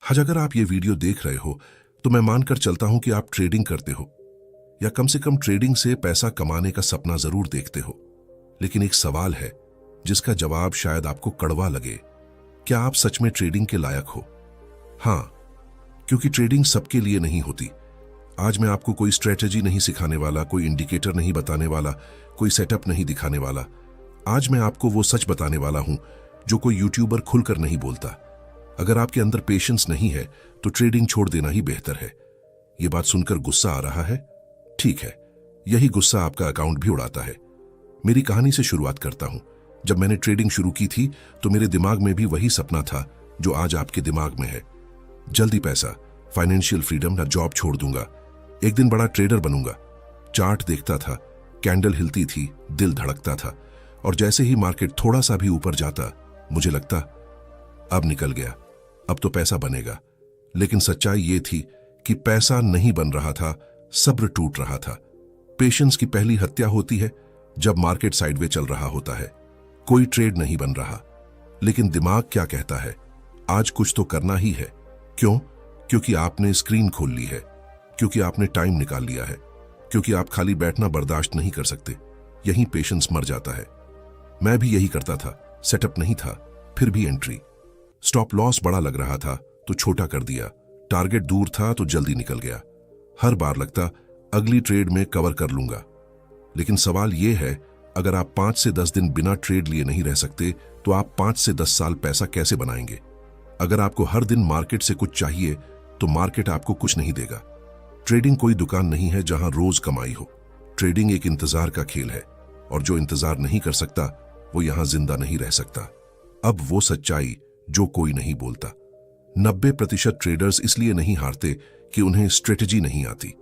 आज अगर आप ये वीडियो देख रहे हो तो मैं मानकर चलता हूं कि आप ट्रेडिंग करते हो या कम से कम ट्रेडिंग से पैसा कमाने का सपना जरूर देखते हो। लेकिन एक सवाल है जिसका जवाब शायद आपको कड़वा लगे। क्या आप सच में ट्रेडिंग के लायक हो? हाँ, क्योंकि ट्रेडिंग सबके लिए नहीं होती। आज मैं आपको कोई स्ट्रेटेजी नहीं सिखाने वाला, कोई इंडिकेटर नहीं बताने वाला, कोई सेटअप नहीं दिखाने वाला। आज मैं आपको वो सच बताने वाला हूं जो कोई यूट्यूबर खुलकर नहीं बोलता। अगर आपके अंदर पेशेंस नहीं है तो ट्रेडिंग छोड़ देना ही बेहतर है। यह बात सुनकर गुस्सा आ रहा है? ठीक है, यही गुस्सा आपका अकाउंट भी उड़ाता है। मेरी कहानी से शुरुआत करता हूं। जब मैंने ट्रेडिंग शुरू की थी तो मेरे दिमाग में भी वही सपना था जो आज आपके दिमाग में है। जल्दी पैसा, फाइनेंशियल फ्रीडम, ना जॉब छोड़ दूंगा, एक दिन बड़ा ट्रेडर बनूंगा। चार्ट देखता था, कैंडल हिलती थी, दिल धड़कता था, और जैसे ही मार्केट थोड़ा सा भी ऊपर जाता मुझे लगता अब निकल गया, अब तो पैसा बनेगा। लेकिन सच्चाई ये थी कि पैसा नहीं बन रहा था, सब्र टूट रहा था। पेशेंस की पहली हत्या होती है जब मार्केट साइडवे चल रहा होता है, कोई ट्रेड नहीं बन रहा, लेकिन दिमाग क्या कहता है? आज कुछ तो करना ही है। क्यों? क्योंकि आपने स्क्रीन खोल ली है, क्योंकि आपने टाइम निकाल लिया है, क्योंकि आप खाली बैठना बर्दाश्त नहीं कर सकते। यहीं पेशेंस मर जाता है। मैं भी यही करता था। सेटअप नहीं था, फिर भी एंट्री। स्टॉप लॉस बड़ा लग रहा था तो छोटा कर दिया, टारगेट दूर था तो जल्दी निकल गया। हर बार लगता अगली ट्रेड में कवर कर लूंगा। लेकिन सवाल यह है, अगर आप 5 से 10 दिन बिना ट्रेड लिए नहीं रह सकते तो आप 5 से 10 साल पैसा कैसे बनाएंगे? अगर आपको हर दिन मार्केट से कुछ चाहिए तो मार्केट आपको कुछ नहीं देगा। ट्रेडिंग कोई दुकान नहीं है जहां रोज कमाई हो। ट्रेडिंग एक इंतजार का खेल है, और जो इंतजार नहीं कर सकता वो यहां जिंदा नहीं रह सकता। अब वो सच्चाई जो कोई नहीं बोलता। 90% ट्रेडर्स इसलिए नहीं हारते कि उन्हें स्ट्रेटेजी नहीं आती।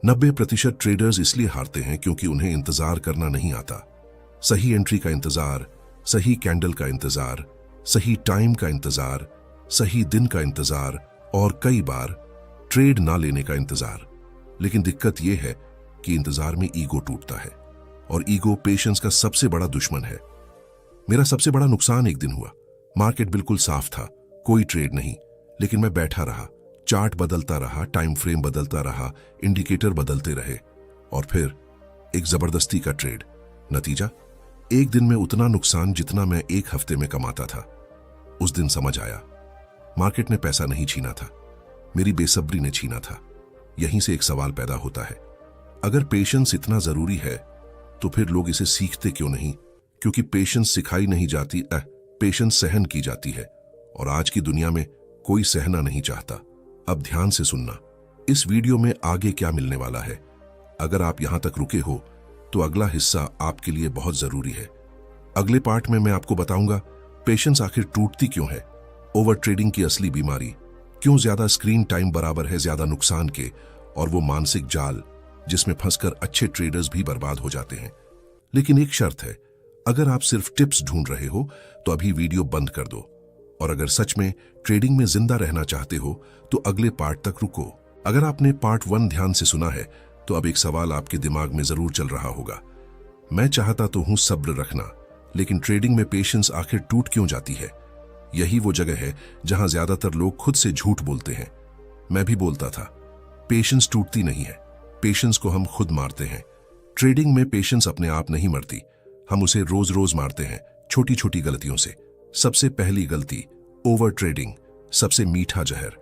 90% ट्रेडर्स इसलिए हारते हैं क्योंकि उन्हें इंतजार करना नहीं आता। सही एंट्री का इंतजार, सही कैंडल का इंतजार, सही टाइम का इंतजार, सही दिन का इंतजार, और कई बार ट्रेड ना लेने का इंतजार। लेकिन दिक्कत यह है कि इंतजार में ईगो टूटता है, और ईगो पेशेंस का सबसे बड़ा दुश्मन है। मेरा सबसे बड़ा नुकसान एक दिन हुआ। मार्केट बिल्कुल साफ था, कोई ट्रेड नहीं, लेकिन मैं बैठा रहा। चार्ट बदलता रहा, टाइम फ्रेम बदलता रहा, इंडिकेटर बदलते रहे, और फिर एक जबरदस्ती का ट्रेड। नतीजा, एक दिन में उतना नुकसान जितना मैं एक हफ्ते में कमाता था। उस दिन समझ आया, मार्केट ने पैसा नहीं छीना था, मेरी बेसब्री ने छीना था। यहीं से एक सवाल पैदा होता है, अगर पेशेंस इतना जरूरी है तो फिर लोग इसे सीखते क्यों नहीं? क्योंकि पेशेंस सिखाई नहीं जाती, पेशेंस सहन की जाती है, और आज की दुनिया में कोई सहना नहीं चाहता। अब ध्यान से सुनना, इस वीडियो में आगे क्या मिलने वाला है। अगर आप यहां तक रुके हो तो अगला हिस्सा आपके लिए बहुत जरूरी है। अगले पार्ट में मैं आपको बताऊंगा पेशेंस आखिर टूटती क्यों है, ओवर ट्रेडिंग की असली बीमारी, क्यों ज्यादा स्क्रीन टाइम बराबर है ज्यादा नुकसान के, और वो मानसिक जाल जिसमें फंसकर अच्छे ट्रेडर्स भी बर्बाद हो जाते हैं। लेकिन एक शर्त है, अगर आप सिर्फ टिप्स ढूंढ रहे हो तो अभी वीडियो बंद कर दो, और अगर सच में ट्रेडिंग में जिंदा रहना चाहते हो तो अगले पार्ट तक रुको। अगर आपने पार्ट 1 ध्यान से सुना है तो अब एक सवाल आपके दिमाग में जरूर चल रहा होगा, मैं चाहता तो हूं सब्र रखना, लेकिन ट्रेडिंग में पेशेंस आखिर टूट क्यों जाती है? यही वो जगह है जहां ज्यादातर लोग खुद से झूठ बोलते हैं। मैं भी बोलता था, पेशेंस टूटती नहीं है, पेशेंस को हम खुद मारते हैं। ट्रेडिंग में पेशेंस अपने आप नहीं मरती, हम उसे रोज रोज मारते हैं, छोटी छोटी गलतियों से। सबसे पहली गलती, ओवर ट्रेडिंग, सबसे मीठा जहर।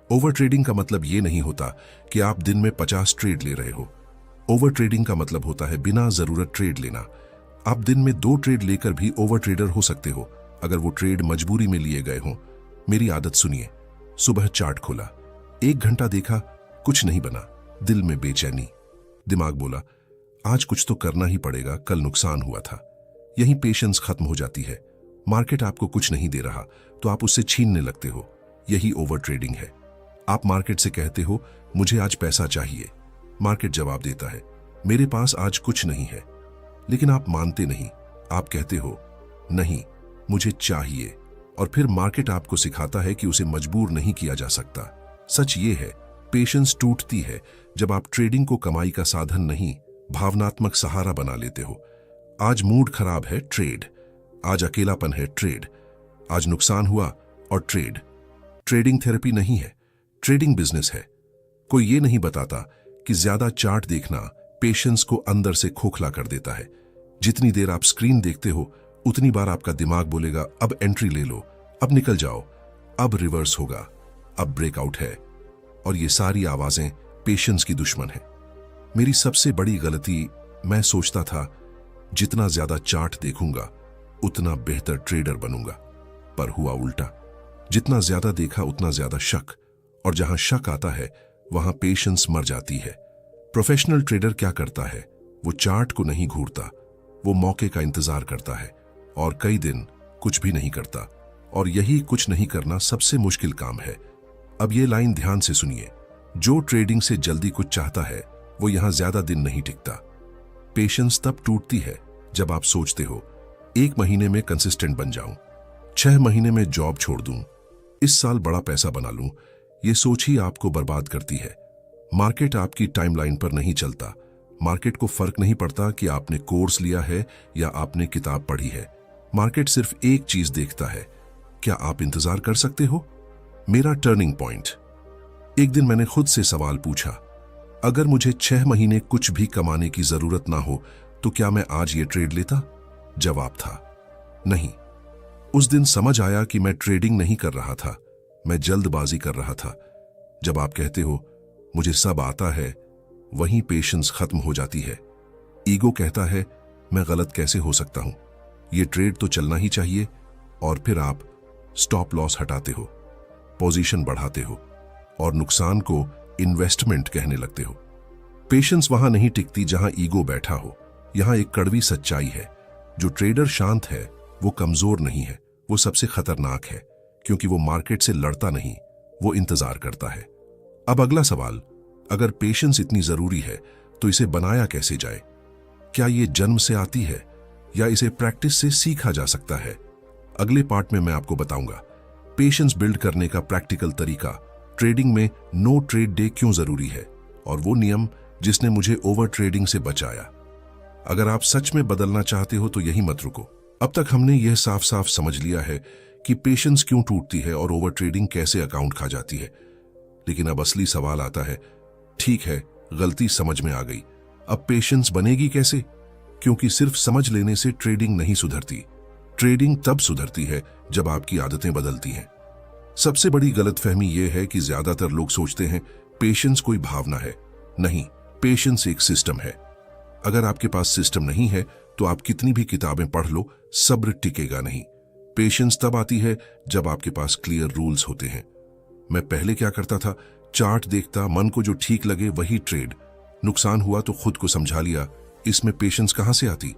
ओवर ट्रेडिंग का मतलब यह नहीं होता कि आप दिन में 50 ट्रेड ले रहे हो। ओवर ट्रेडिंग का मतलब होता है बिना जरूरत ट्रेड लेना। आप दिन में 2 ट्रेड लेकर भी ओवर ट्रेडर हो सकते हो, अगर वो ट्रेड मजबूरी में लिए गए हों। मेरी आदत सुनिए, सुबह चार्ट खोला, 1 घंटा देखा, कुछ नहीं बना, दिल में बेचैनी। दिमाग बोला आज कुछ तो करना ही पड़ेगा, कल नुकसान हुआ था। यहीं पेशेंस खत्म हो जाती है। मार्केट आपको कुछ नहीं दे रहा तो आप उससे छीनने लगते हो। यही ओवर ट्रेडिंग है। आप मार्केट से कहते हो मुझे आज पैसा चाहिए, मार्केट जवाब देता है मेरे पास आज कुछ नहीं है। लेकिन आप मानते नहीं, आप कहते हो नहीं मुझे चाहिए, और फिर मार्केट आपको सिखाता है कि उसे मजबूर नहीं किया जा सकता। सच ये है, पेशेंस टूटती है जब आप ट्रेडिंग को कमाई का साधन नहीं, भावनात्मक सहारा बना लेते हो। आज मूड खराब है, ट्रेड। आज अकेलापन है, ट्रेड। आज नुकसान हुआ और ट्रेड। ट्रेडिंग थेरेपी नहीं है, ट्रेडिंग बिजनेस है। कोई ये नहीं बताता कि ज्यादा चार्ट देखना पेशेंस को अंदर से खोखला कर देता है। जितनी देर आप स्क्रीन देखते हो उतनी बार आपका दिमाग बोलेगा अब एंट्री ले लो, अब निकल जाओ, अब रिवर्स होगा, अब ब्रेकआउट है। और ये सारी आवाजें पेशेंस की दुश्मन है। मेरी सबसे बड़ी गलती, मैं सोचता था जितना ज्यादा चार्ट देखूंगा उतना बेहतर ट्रेडर बनूंगा, पर हुआ उल्टा। जितना ज्यादा देखा उतना ज्यादा शक, और जहां शक आता है वहां पेशेंस मर जाती है। प्रोफेशनल ट्रेडर क्या करता है? वो चार्ट को नहीं घूरता, वो मौके का इंतजार करता है और कई दिन कुछ भी नहीं करता। और यही कुछ नहीं करना सबसे मुश्किल काम है। अब ये लाइन ध्यान से सुनिए, जो ट्रेडिंग से जल्दी कुछ चाहता है वो यहां ज्यादा दिन नहीं टिकता। पेशेंस तब टूटती है जब आप सोचते हो 1 महीने में कंसिस्टेंट बन जाऊं, 6 महीने में जॉब छोड़ दूं, इस साल बड़ा पैसा बना लूं। ये सोच ही आपको बर्बाद करती है। मार्केट आपकी टाइमलाइन पर नहीं चलता। मार्केट को फर्क नहीं पड़ता कि आपने कोर्स लिया है या आपने किताब पढ़ी है। मार्केट सिर्फ एक चीज देखता है, क्या आप इंतजार कर सकते हो? मेरा टर्निंग पॉइंट, एक दिन मैंने खुद से सवाल पूछा, अगर मुझे 6 महीने कुछ भी कमाने की जरूरत ना हो तो क्या मैं आज ये ट्रेड लेता? जवाब था नहीं। उस दिन समझ आया कि मैं ट्रेडिंग नहीं कर रहा था, मैं जल्दबाजी कर रहा था। जब आप कहते हो मुझे सब आता है, वहीं पेशेंस खत्म हो जाती है। ईगो कहता है मैं गलत कैसे हो सकता हूं, ये ट्रेड तो चलना ही चाहिए। और फिर आप स्टॉप लॉस हटाते हो, पोजीशन बढ़ाते हो और नुकसान को इन्वेस्टमेंट कहने लगते हो। पेशेंस वहां नहीं टिकती जहां ईगो बैठा हो। यहां एक कड़वी सच्चाई है, जो ट्रेडर शांत है वो कमजोर नहीं है, वो सबसे खतरनाक है, क्योंकि वो मार्केट से लड़ता नहीं, वो इंतजार करता है। अब अगला सवाल, अगर पेशेंस इतनी जरूरी है तो इसे बनाया कैसे जाए? क्या ये जन्म से आती है या इसे प्रैक्टिस से सीखा जा सकता है? अगले पार्ट में मैं आपको बताऊंगा पेशेंस बिल्ड करने का प्रैक्टिकल तरीका, ट्रेडिंग में नो ट्रेड डे क्यों जरूरी है, और वो नियम जिसने मुझे ओवर ट्रेडिंग से बचाया। अगर आप सच में बदलना चाहते हो तो यही मत रुको। अब तक हमने यह साफ साफ समझ लिया है कि पेशेंस क्यों टूटती है और ओवर ट्रेडिंग कैसे अकाउंट खा जाती है। लेकिन अब असली सवाल आता है, ठीक है गलती समझ में आ गई, अब पेशेंस बनेगी कैसे? क्योंकि सिर्फ समझ लेने से ट्रेडिंग नहीं सुधरती। ट्रेडिंग तब सुधरती है जब आपकी आदतें बदलती हैं। सबसे बड़ी गलतफहमी यह है कि ज्यादातर लोग सोचते हैं पेशेंस कोई भावना है। नहीं, पेशेंस एक सिस्टम है। अगर आपके पास सिस्टम नहीं है तो आप कितनी भी किताबें पढ़ लो, सब्र टिकेगा नहीं। पेशेंस तब आती है जब आपके पास क्लियर रूल्स होते हैं। मैं पहले क्या करता था, चार्ट देखता, मन को जो ठीक लगे वही ट्रेड। नुकसान हुआ तो खुद को समझा लिया, इसमें पेशेंस कहां से आती?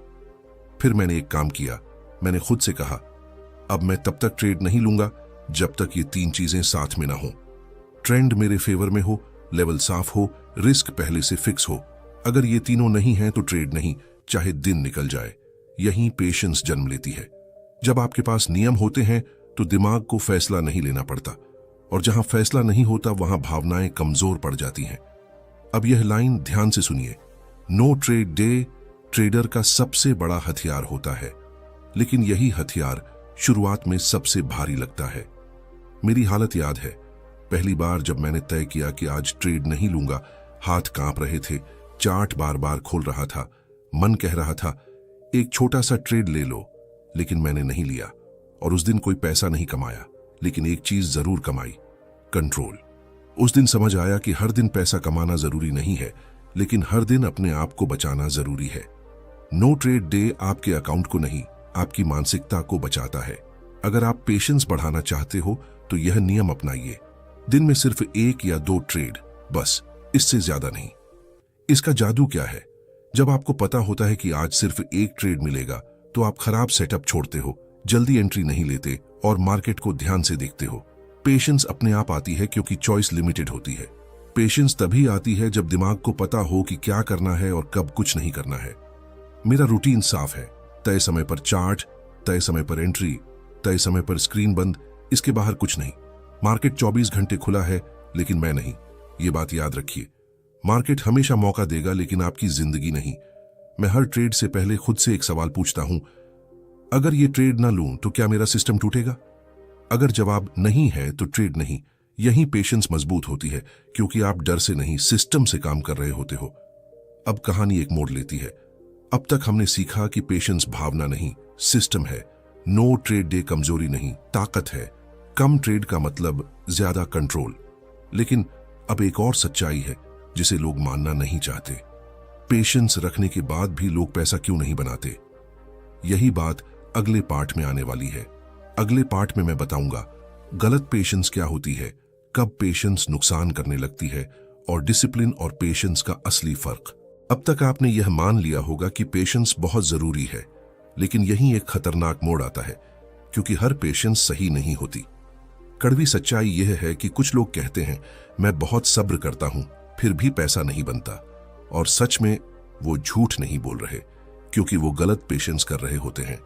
फिर मैंने एक काम किया, मैंने खुद से कहा अब मैं तब तक ट्रेड नहीं लूंगा जब तक ये 3 चीजें साथ में ना हो। ट्रेंड मेरे फेवर में हो, लेवल साफ हो, रिस्क पहले से फिक्स हो। अगर ये तीनों नहीं हैं तो ट्रेड नहीं, चाहे दिन निकल जाए। यहीं पेशेंस जन्म लेती है। जब आपके पास नियम होते हैं तो दिमाग को फैसला नहीं लेना पड़ता, और जहां फैसला नहीं होता वहां भावनाएं कमजोर पड़ जाती हैं। अब यह लाइन ध्यान से सुनिए, नो ट्रेड डे ट्रेडर का सबसे बड़ा हथियार होता है, लेकिन यही हथियार शुरुआत में सबसे भारी लगता है। मेरी हालत याद है, पहली बार जब मैंने तय किया कि आज ट्रेड नहीं लूंगा, हाथ कांप रहे थे, चार्ट बार बार खोल रहा था, मन कह रहा था एक छोटा सा ट्रेड ले लो, लेकिन मैंने नहीं लिया। और उस दिन कोई पैसा नहीं कमाया, लेकिन एक चीज जरूर कमाई, कंट्रोल। उस दिन समझ आया कि हर दिन पैसा कमाना जरूरी नहीं है, लेकिन हर दिन अपने आप को बचाना जरूरी है। नो ट्रेड डे आपके अकाउंट को नहीं, आपकी मानसिकता को बचाता है। अगर आप पेशेंस बढ़ाना चाहते हो तो यह नियम अपनाइए, दिन में सिर्फ 1 या 2 ट्रेड, बस, इससे ज्यादा नहीं। इसका जादू क्या है? जब आपको पता होता है कि आज सिर्फ 1 ट्रेड मिलेगा तो आप खराब सेटअप छोड़ते हो, जल्दी एंट्री नहीं लेते और मार्केट को ध्यान से देखते हो। पेशेंस अपने आप आती है क्योंकि चॉइस लिमिटेड होती है। पेशेंस तभी आती है जब दिमाग को पता हो कि क्या करना है और कब कुछ नहीं करना है। मेरा रूटीन साफ है, तय समय पर चार्ट, तय समय पर एंट्री, तय समय पर स्क्रीन बंद, इसके बाहर कुछ नहीं। मार्केट 24 घंटे खुला है, लेकिन मैं नहीं। ये बात याद रखिए, मार्केट हमेशा मौका देगा लेकिन आपकी जिंदगी नहीं। मैं हर ट्रेड से पहले खुद से एक सवाल पूछता हूं, अगर ये ट्रेड ना लूं तो क्या मेरा सिस्टम टूटेगा? अगर जवाब नहीं है तो ट्रेड नहीं। यहीं पेशेंस मजबूत होती है, क्योंकि आप डर से नहीं, सिस्टम से काम कर रहे होते हो। अब कहानी एक मोड़ लेती है। अब तक हमने सीखा कि पेशेंस भावना नहीं, सिस्टम है। नो ट्रेड डे कमजोरी नहीं, ताकत है। कम ट्रेड का मतलब ज्यादा कंट्रोल। लेकिन अब एक और सच्चाई है जिसे लोग मानना नहीं चाहते। पेशेंस रखने के बाद भी लोग पैसा क्यों नहीं बनाते? यही बात अगले पार्ट में आने वाली है। अगले पार्ट में मैं बताऊंगा गलत पेशेंस क्या होती है, कब पेशेंस नुकसान करने लगती है, और डिसिप्लिन और पेशेंस का असली फर्क। अब तक आपने यह मान लिया होगा कि पेशेंस बहुत जरूरी है, लेकिन यहीं एक खतरनाक मोड़ आता है, क्योंकि हर पेशेंस सही नहीं होती। कड़वी सच्चाई यह है कि कुछ लोग कहते हैं मैं बहुत सब्र करता हूं, फिर भी पैसा नहीं बनता, और सच में वो झूठ नहीं बोल रहे, क्योंकि वो गलत पेशेंस कर रहे होते हैं।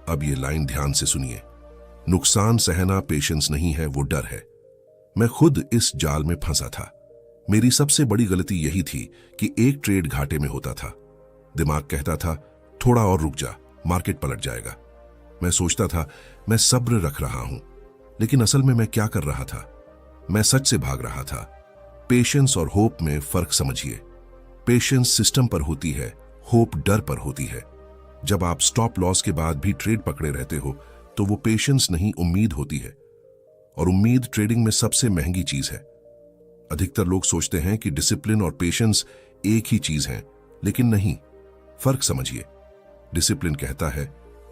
अब ये लाइन ध्यान से सुनिए। नुकसान सहना पेशेंस नहीं है, वो डर है। मैं खुद इस जाल में फंसा था। मेरी सबसे बड़ी गलती यही थी कि एक ट्रेड घाटे में होता था। दिमाग कहता था थोड़ा और रुक जा, मार्केट पलट जाएगा। मैं सोचता था मैं सब्र रख रहा हूं, लेकिन असल में मैं क्या कर रहा था? मैं सच से भाग रहा था। पेशेंस और होप में फर्क समझिए। पेशेंस सिस्टम पर होती है, होप डर पर होती है। जब आप स्टॉप लॉस के बाद भी ट्रेड पकड़े रहते हो तो वो पेशेंस नहीं, उम्मीद होती है। और उम्मीद ट्रेडिंग में सबसे महंगी चीज है। अधिकतर लोग सोचते हैं कि डिसिप्लिन और पेशेंस एक ही चीज हैं, लेकिन नहीं। फर्क समझिए। डिसिप्लिन कहता है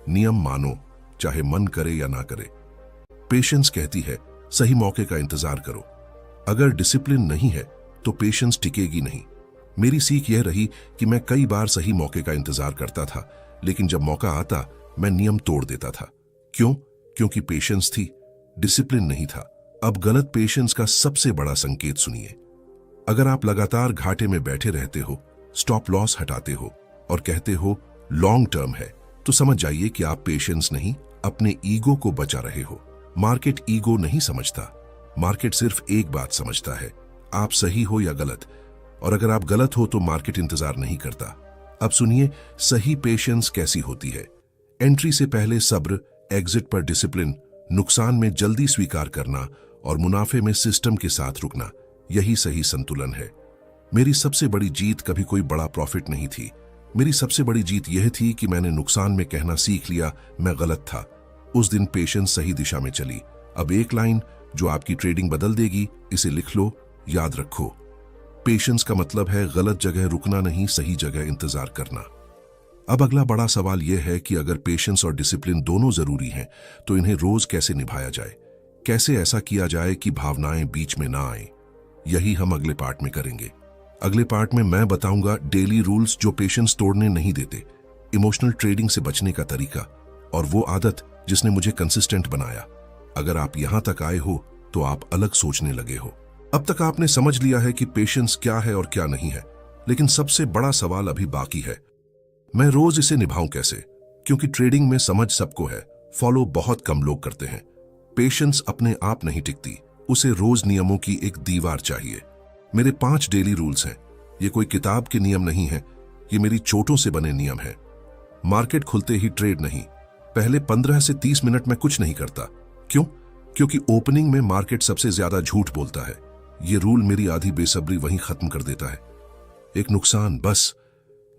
नियम मानो, चाहे मन करे या ना करे। पेशेंस कहती है सही मौके का इंतजार करो। अगर डिसिप्लिन नहीं है तो पेशेंस टिकेगी नहीं। मेरी सीख यह रही कि मैं कई बार सही मौके का इंतजार करता था, लेकिन जब मौका आता मैं नियम तोड़ देता था। क्यों? क्योंकि पेशेंस थी, डिसिप्लिन नहीं था। अब गलत पेशेंस का सबसे बड़ा संकेत सुनिए। अगर आप लगातार घाटे में बैठे रहते हो, स्टॉप लॉस हटाते हो और कहते हो लॉन्ग टर्म है, तो समझ जाइए कि आप पेशेंस नहीं, अपने ईगो को बचा रहे हो। मार्केट ईगो नहीं समझता। मार्केट सिर्फ एक बात समझता है, आप सही हो या गलत। और अगर आप गलत हो तो मार्केट इंतजार नहीं करता। अब सुनिए सही पेशेंस कैसी होती है। एंट्री से पहले सब्र, एग्जिट पर डिसिप्लिन, नुकसान में जल्दी स्वीकार करना और मुनाफे में सिस्टम के साथ रुकना, यही सही संतुलन है। मेरी सबसे बड़ी जीत कभी कोई बड़ा प्रॉफिट नहीं थी। मेरी सबसे बड़ी जीत यह थी कि मैंने नुकसान में कहना सीख लिया मैं गलत था। उस दिन पेशेंस सही दिशा में चली। अब एक लाइन जो आपकी ट्रेडिंग बदल देगी, इसे लिख लो, याद रखो। पेशेंस का मतलब है गलत जगह रुकना नहीं, सही जगह इंतजार करना। अब अगला बड़ा सवाल यह है कि अगर पेशेंस और डिसिप्लिन दोनों जरूरी हैं, तो इन्हें रोज कैसे निभाया जाए? कैसे ऐसा किया जाए कि भावनाएं बीच में ना आए? यही हम अगले पार्ट में करेंगे। अगले पार्ट में मैं बताऊंगा डेली रूल्स जो पेशेंस तोड़ने नहीं देते, इमोशनल ट्रेडिंग से बचने का तरीका, और वो आदत जिसने मुझे कंसिस्टेंट बनाया। अगर आप यहां तक आए हो तो आप अलग सोचने लगे हो। अब तक आपने समझ लिया है कि पेशेंस क्या है और क्या नहीं है, लेकिन सबसे बड़ा सवाल अभी बाकी है, मैं रोज इसे निभाऊं कैसे? क्योंकि ट्रेडिंग में समझ सबको है, फॉलो बहुत कम लोग करते हैं। पेशेंस अपने आप नहीं टिकती, उसे रोज नियमों की एक दीवार चाहिए। मेरे 5 डेली रूल्स हैं। ये कोई किताब के नियम नहीं है, ये मेरी चोटों से बने नियम हैं। मार्केट खुलते ही ट्रेड नहीं, पहले 15 से 30 मिनट में कुछ नहीं करता। क्यों? क्योंकि ओपनिंग में मार्केट सबसे ज्यादा झूठ बोलता है। ये रूल मेरी आधी बेसब्री वहीं खत्म कर देता है। एक नुकसान, बस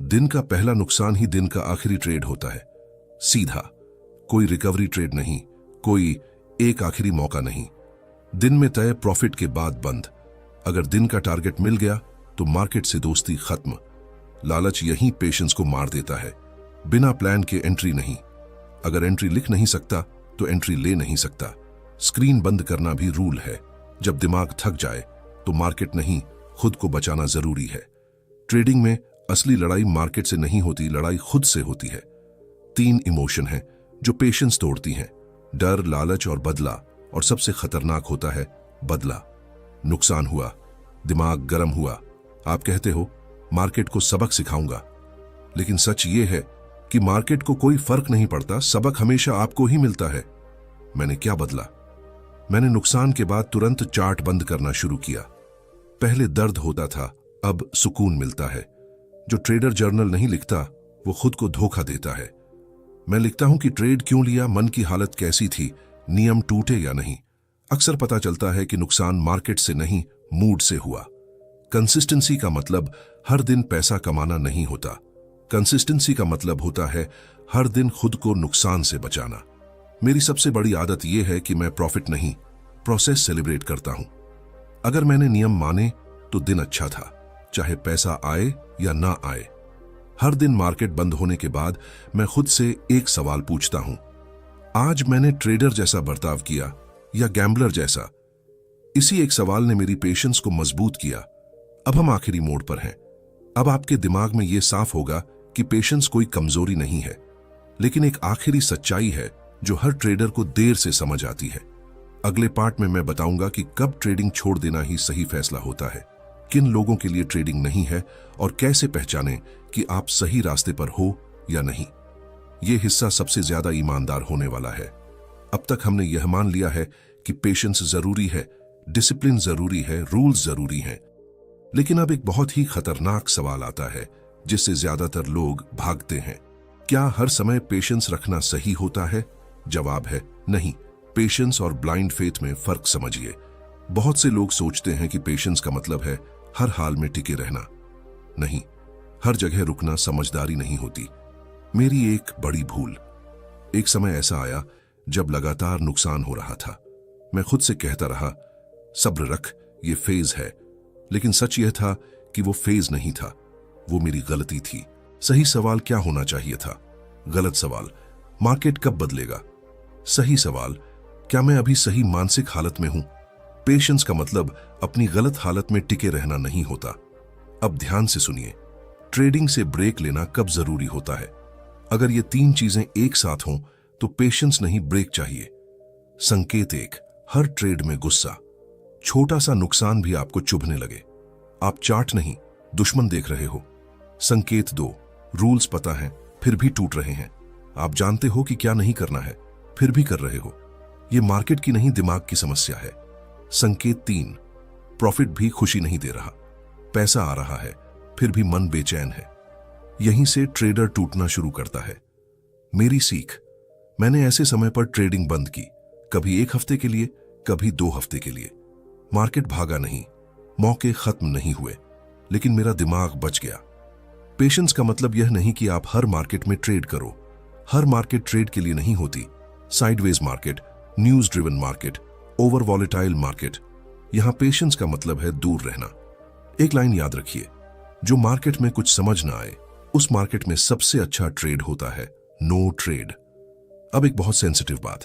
दिन का पहला नुकसान ही दिन का आखिरी ट्रेड होता है। सीधा, कोई रिकवरी ट्रेड नहीं, कोई एक आखिरी मौका नहीं। दिन में तय, प्रॉफिट के बाद बंद। अगर दिन का टारगेट मिल गया तो मार्केट से दोस्ती खत्म। लालच यहीं पेशेंस को मार देता है। बिना प्लान के एंट्री नहीं। अगर एंट्री लिख नहीं सकता तो एंट्री ले नहीं सकता। स्क्रीन बंद करना भी रूल है। जब दिमाग थक जाए तो मार्केट नहीं, खुद को बचाना जरूरी है। ट्रेडिंग में असली लड़ाई मार्केट से नहीं होती, लड़ाई खुद से होती है। 3 इमोशन हैं जो पेशेंस तोड़ती हैं, डर, लालच और बदला। और सबसे खतरनाक होता है बदला। नुकसान हुआ, दिमाग गर्म हुआ, आप कहते हो मार्केट को सबक सिखाऊंगा। लेकिन सच ये है कि मार्केट को कोई फर्क नहीं पड़ता, सबक हमेशा आपको ही मिलता है। मैंने क्या बदला? मैंने नुकसान के बाद तुरंत चार्ट बंद करना शुरू किया। पहले दर्द होता था, अब सुकून मिलता है। जो ट्रेडर जर्नल नहीं लिखता वो खुद को धोखा देता है। मैं लिखता हूं कि ट्रेड क्यों लिया, मन की हालत कैसी थी, नियम टूटे या नहीं। अक्सर पता चलता है कि नुकसान मार्केट से नहीं, मूड से हुआ। कंसिस्टेंसी का मतलब हर दिन पैसा कमाना नहीं होता। कंसिस्टेंसी का मतलब होता है हर दिन खुद को नुकसान से बचाना। मेरी सबसे बड़ी आदत यह है कि मैं प्रॉफिट नहीं, प्रोसेस सेलिब्रेट करता हूं। अगर मैंने नियम माने तो दिन अच्छा था, चाहे पैसा आए या ना आए। हर दिन मार्केट बंद होने के बाद मैं खुद से एक सवाल पूछता हूं, आज मैंने ट्रेडर जैसा बर्ताव किया या गैम्बलर जैसा? इसी एक सवाल ने मेरी पेशेंस को मजबूत किया। अब हम आखिरी मोड़ पर हैं। अब आपके दिमाग में यह साफ होगा कि पेशेंस कोई कमजोरी नहीं है, लेकिन एक आखिरी सच्चाई है जो हर ट्रेडर को देर से समझ आती है। अगले पार्ट में मैं बताऊंगा कि कब ट्रेडिंग छोड़ देना ही सही फैसला होता है, किन लोगों के लिए ट्रेडिंग नहीं है और कैसे पहचानें कि आप सही रास्ते पर हो या नहीं। यह हिस्सा सबसे ज्यादा ईमानदार होने वाला है। अब तक हमने यह मान लिया है कि पेशेंस जरूरी है, डिसिप्लिन जरूरी है, रूल्स जरूरी हैं। लेकिन अब एक बहुत ही खतरनाक सवाल आता है जिससे ज्यादातर लोग भागते हैं। क्या हर समय पेशेंस रखना सही होता है? जवाब है नहीं। पेशेंस और ब्लाइंड फेथ में फर्क समझिए। बहुत से लोग सोचते हैं कि पेशेंस का मतलब है हर हाल में टिके रहना। नहीं, हर जगह रुकना समझदारी नहीं होती। मेरी एक बड़ी भूल। एक समय ऐसा आया जब लगातार नुकसान हो रहा था। मैं खुद से कहता रहा, सब्र रख, ये फेज है। लेकिन सच यह था कि वो फेज नहीं था, वो मेरी गलती थी। सही सवाल क्या होना चाहिए था? गलत सवाल, मार्केट कब बदलेगा? सही सवाल, क्या मैं अभी सही मानसिक हालत में हूं? पेशेंस का मतलब अपनी गलत हालत में टिके रहना नहीं होता। अब ध्यान से सुनिए, ट्रेडिंग से ब्रेक लेना कब जरूरी होता है? अगर ये तीन चीजें एक साथ हों तो पेशेंस नहीं, ब्रेक चाहिए। संकेत एक, हर ट्रेड में गुस्सा। छोटा सा नुकसान भी आपको चुभने लगे। आप चार्ट नहीं, दुश्मन देख रहे हो। संकेत दो, रूल्स पता है फिर भी टूट रहे हैं। आप जानते हो कि क्या नहीं करना है, फिर भी कर रहे हो। यह मार्केट की नहीं, दिमाग की समस्या है। संकेत तीन, प्रॉफिट भी खुशी नहीं दे रहा। पैसा आ रहा है फिर भी मन बेचैन है। यहीं से ट्रेडर टूटना शुरू करता है। मेरी सीख, मैंने ऐसे समय पर ट्रेडिंग बंद की, कभी 1 हफ्ते के लिए, कभी 2 हफ्ते के लिए। मार्केट भागा नहीं, मौके खत्म नहीं हुए, लेकिन मेरा दिमाग बच गया। पेशेंस का मतलब यह नहीं कि आप हर मार्केट में ट्रेड करो। हर मार्केट ट्रेड के लिए नहीं होती। Sideways market, news driven market, over volatile market, यहां पेशेंस का मतलब है दूर रहना। एक लाइन याद रखिए, जो मार्केट में कुछ समझ ना आए उस मार्केट में सबसे अच्छा ट्रेड होता है नो ट्रेड। अब एक बहुत सेंसिटिव बात,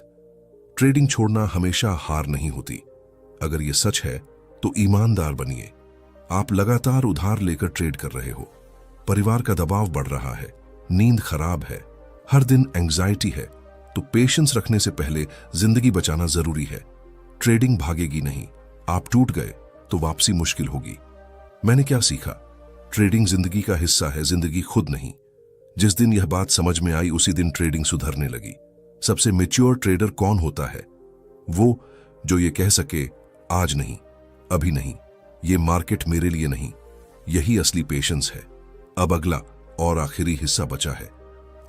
ट्रेडिंग छोड़ना हमेशा हार नहीं होती। अगर यह सच है तो ईमानदार बनिए। आप लगातार उधार लेकर ट्रेड कर रहे हो, परिवार का दबाव बढ़ रहा है, नींद खराब है, हर दिन एंग्जाइटी है, तो पेशेंस रखने से पहले जिंदगी बचाना जरूरी है। ट्रेडिंग भागेगी नहीं, आप टूट गए तो वापसी मुश्किल होगी। मैंने क्या सीखा? ट्रेडिंग जिंदगी का हिस्सा है, जिंदगी खुद नहीं। जिस दिन यह बात समझ में आई उसी दिन ट्रेडिंग सुधरने लगी। सबसे मैच्योर ट्रेडर कौन होता है? वो जो ये कह सके, आज नहीं, अभी नहीं, ये मार्केट मेरे लिए नहीं। यही असली पेशेंस है। अब अगला और आखिरी हिस्सा बचा है।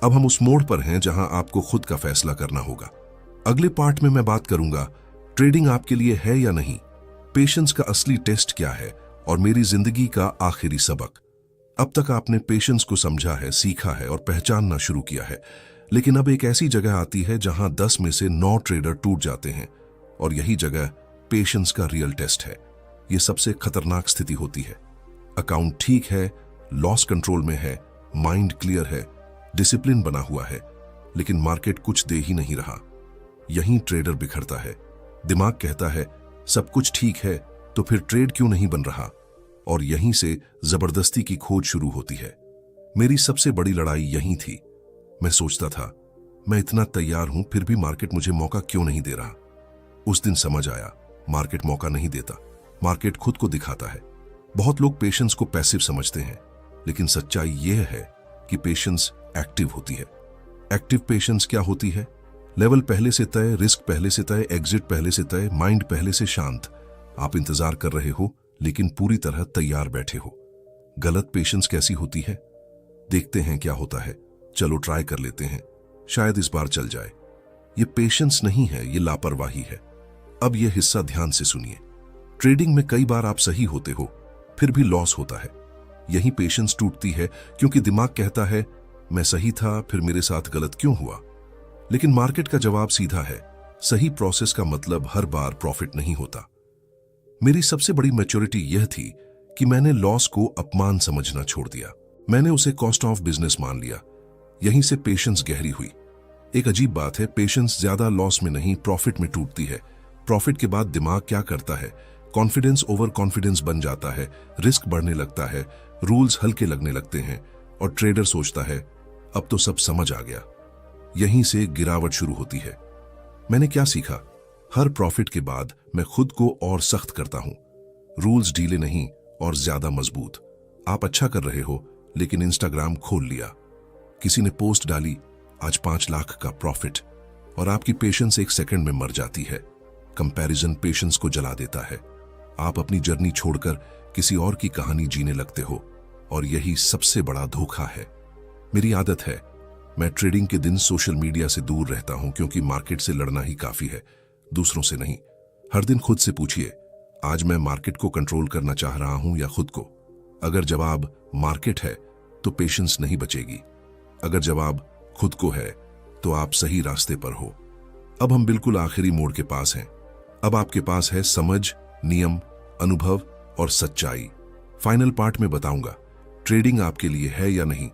अब हम उस मोड़ पर हैं जहां आपको खुद का फैसला करना होगा। अगले पार्ट में मैं बात करूंगा, ट्रेडिंग आपके लिए है या नहीं, पेशेंस का असली टेस्ट क्या है, और मेरी जिंदगी का आखिरी सबक। अब तक आपने पेशेंस को समझा है, सीखा है और पहचानना शुरू किया है, लेकिन अब एक ऐसी जगह आती है जहां 10 में से 9 ट्रेडर टूट जाते हैं, और यही जगह पेशेंस का रियल टेस्ट है। यह सबसे खतरनाक स्थिति होती है। अकाउंट ठीक है, लॉस कंट्रोल में है, माइंड क्लियर है, डिसिप्लिन बना हुआ है, लेकिन मार्केट कुछ दे ही नहीं रहा। यहीं ट्रेडर बिखरता है। दिमाग कहता है सब कुछ ठीक है तो फिर ट्रेड क्यों नहीं बन रहा, और यहीं से जबरदस्ती की खोज शुरू होती है। मेरी सबसे बड़ी लड़ाई यहीं थी। मैं सोचता था मैं इतना तैयार हूं फिर भी मार्केट मुझे मौका क्यों नहीं दे रहा। उस दिन समझ आया, मार्केट मौका नहीं देता, मार्केट खुद को दिखाता है। बहुत लोग पेशेंस को पैसिव समझते हैं, लेकिन सच्चाई यह है कि पेशेंस एक्टिव होती है। एक्टिव पेशेंस क्या होती है? लेवल पहले से तय, रिस्क पहले से तय, एग्जिट पहले से तय, माइंड पहले से शांत। आप इंतजार कर रहे हो लेकिन पूरी तरह तैयार बैठे हो। गलत पेशेंस कैसी होती है? देखते हैं क्या होता है, चलो ट्राई कर लेते हैं, शायद इस बार चल जाए। ये पेशेंस नहीं है, ये लापरवाही है। अब यह हिस्सा ध्यान से सुनिए। ट्रेडिंग में कई बार आप सही होते हो, फिर भी लॉस होता है। यही पेशेंस टूटती है, क्योंकि दिमाग कहता है मैं सही था, फिर मेरे साथ गलत क्यों हुआ। लेकिन मार्केट का जवाब सीधा है, सही प्रोसेस का मतलब हर बार प्रॉफिट नहीं होता। मेरी सबसे बड़ी मैच्योरिटी यह थी कि मैंने लॉस को अपमान समझना छोड़ दिया। मैंने उसे कॉस्ट ऑफ बिजनेस मान लिया। यहीं से पेशेंस गहरी हुई। एक अजीब बात है, पेशेंस ज्यादा लॉस में नहीं, प्रॉफिट में टूटती है। प्रॉफिट के बाद दिमाग क्या करता है, कॉन्फिडेंस ओवर कॉन्फिडेंस बन जाता है, रिस्क बढ़ने लगता है, रूल्स हल्के लगने लगते हैं और ट्रेडर सोचता है अब तो सब समझ आ गया। यहीं से गिरावट शुरू होती है। मैंने क्या सीखा? हर प्रॉफिट के बाद मैं खुद को और सख्त करता हूं। रूल्स ढीले नहीं और ज्यादा मजबूत। आप अच्छा कर रहे हो, लेकिन इंस्टाग्राम खोल लिया, किसी ने पोस्ट डाली आज 5 लाख का प्रॉफिट, और आपकी पेशेंस एक सेकंड में मर जाती है। कंपैरिजन पेशेंस को जला देता है। आप अपनी जर्नी छोड़कर किसी और की कहानी जीने लगते हो, और यही सबसे बड़ा धोखा है। मेरी आदत है, मैं ट्रेडिंग के दिन सोशल मीडिया से दूर रहता हूं, क्योंकि मार्केट से लड़ना ही काफी है, दूसरों से नहीं। हर दिन खुद से पूछिए, आज मैं मार्केट को कंट्रोल करना चाह रहा हूं या खुद को? अगर जवाब मार्केट है तो पेशेंस नहीं बचेगी। अगर जवाब खुद को है तो आप सही रास्ते पर हो। अब हम बिल्कुल आखिरी मोड़ के पास हैं। अब आपके पास है समझ, नियम, अनुभव और सच्चाई। फाइनल पार्ट में बताऊंगा ट्रेडिंग आपके लिए है या नहीं,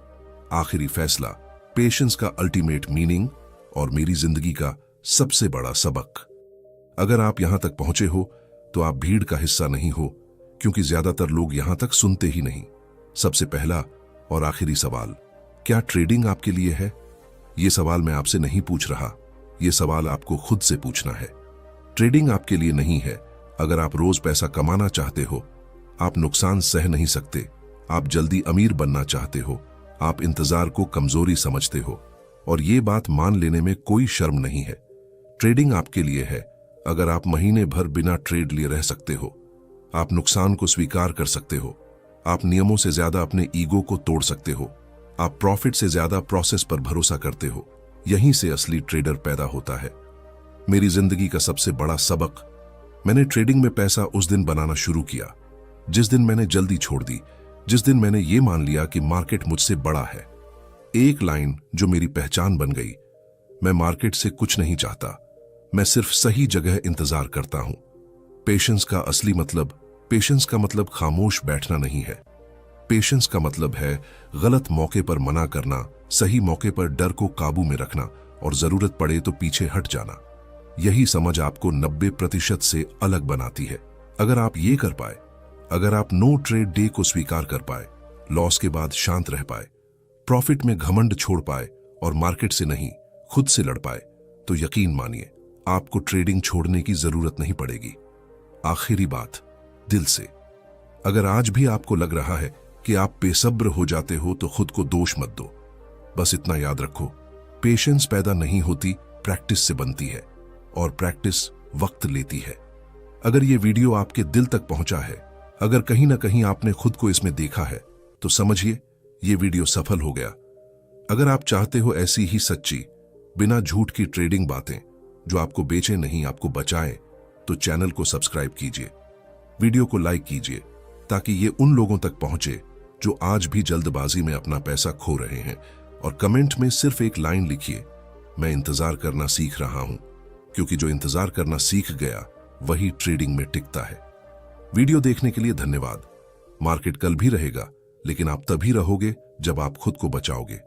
आखिरी फैसला, पेशेंस का अल्टीमेट मीनिंग और मेरी जिंदगी का सबसे बड़ा सबक। अगर आप यहां तक पहुंचे हो तो आप भीड़ का हिस्सा नहीं हो, क्योंकि ज्यादातर लोग यहां तक सुनते ही नहीं। सबसे पहला और आखिरी सवाल, क्या ट्रेडिंग आपके लिए है? यह सवाल मैं आपसे नहीं पूछ रहा, यह सवाल आपको खुद से पूछना है। ट्रेडिंग आपके लिए नहीं है अगर आप रोज पैसा कमाना चाहते हो, आप नुकसान सह नहीं सकते, आप जल्दी अमीर बनना चाहते हो, आप इंतजार को कमजोरी समझते हो, और ये बात मान लेने में कोई शर्म नहीं है। ट्रेडिंग आपके लिए है अगर आप महीने भर बिना ट्रेड लिए रह सकते हो, आप नुकसान को स्वीकार कर सकते हो, आप नियमों से ज्यादा अपने ईगो को तोड़ सकते हो, आप प्रॉफिट से ज्यादा प्रोसेस पर भरोसा करते हो। यहीं से असली ट्रेडर पैदा होता है। मेरी जिंदगी का सबसे बड़ा सबक, मैंने ट्रेडिंग में पैसा उस दिन बनाना शुरू किया जिस दिन मैंने जल्दी छोड़ दी, जिस दिन मैंने ये मान लिया कि मार्केट मुझसे बड़ा है। एक लाइन जो मेरी पहचान बन गई, मैं मार्केट से कुछ नहीं चाहता, मैं सिर्फ सही जगह इंतजार करता हूं। पेशेंस का असली मतलब, पेशेंस का मतलब खामोश बैठना नहीं है। पेशेंस का मतलब है गलत मौके पर मना करना, सही मौके पर डर को काबू में रखना और जरूरत पड़े तो पीछे हट जाना। यही समझ आपको 90% से अलग बनाती है। अगर आप ये कर पाए, अगर आप नो ट्रेड डे को स्वीकार कर पाए, लॉस के बाद शांत रह पाए, प्रॉफिट में घमंड छोड़ पाए और मार्केट से नहीं खुद से लड़ पाए, तो यकीन मानिए आपको ट्रेडिंग छोड़ने की जरूरत नहीं पड़ेगी। आखिरी बात, दिल से, अगर आज भी आपको लग रहा है कि आप बेसब्र हो जाते हो तो खुद को दोष मत दो। बस इतना याद रखो, पेशेंस पैदा नहीं होती, प्रैक्टिस से बनती है, और प्रैक्टिस वक्त लेती है। अगर ये वीडियो आपके दिल तक पहुंचा है, अगर कहीं ना कहीं आपने खुद को इसमें देखा है, तो समझिए ये वीडियो सफल हो गया। अगर आप चाहते हो ऐसी ही सच्ची, बिना झूठ की ट्रेडिंग बातें जो आपको बेचे नहीं आपको बचाए, तो चैनल को सब्सक्राइब कीजिए, वीडियो को लाइक कीजिए, ताकि ये उन लोगों तक पहुंचे जो आज भी जल्दबाजी में अपना पैसा खो रहे हैं। और कमेंट में सिर्फ एक लाइन लिखिए, मैं इंतजार करना सीख रहा हूं, क्योंकि जो इंतजार करना सीख गया वही ट्रेडिंग में टिकता है। वीडियो देखने के लिए धन्यवाद। मार्केट कल भी रहेगा, लेकिन आप तभी रहोगे जब आप खुद को बचाओगे।